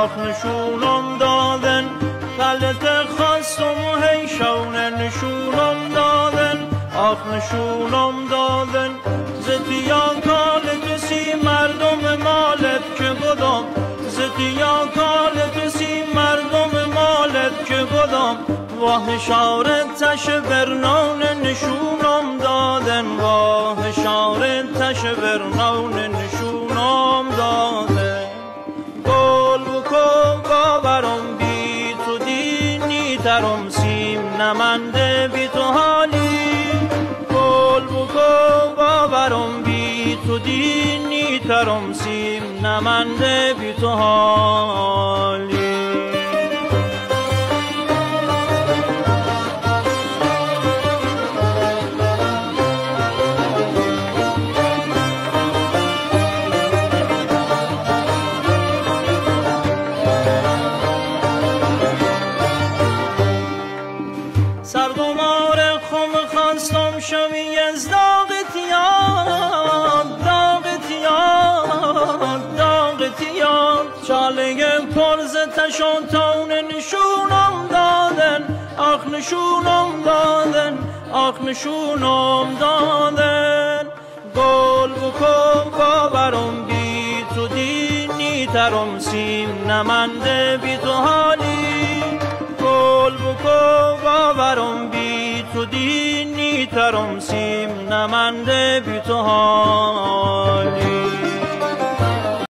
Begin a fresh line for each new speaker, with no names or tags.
آخ نشونم دادن غلط خواستم و هی شونه نشونم دادن آخ نشونم دادن زدیا کالت سی مردم مالت که بودم زدیا کالت سی مردم مالت که بودم واه شارتش برنان نشونم دادن واه شارتش برنان نشونم دادن گل بکن باورم بی تو دینی ترم سیم نمنده بی تو حالی گل بکن باورم بی تو دینی ترم سیم نمنده بی تو حالی سردمار خم خواستم شمی از داغت یاد داغت یاد داغت یاد چاله پرز تشانتون نشونم دادن آخ نشونم دادن آخ نشونم دادن گل بکن باورم بی تو دینی ترم سیم نمنده بی تو حالی گل بکن باورم بی تو دینی ترم سیم نمنده بی تو حالی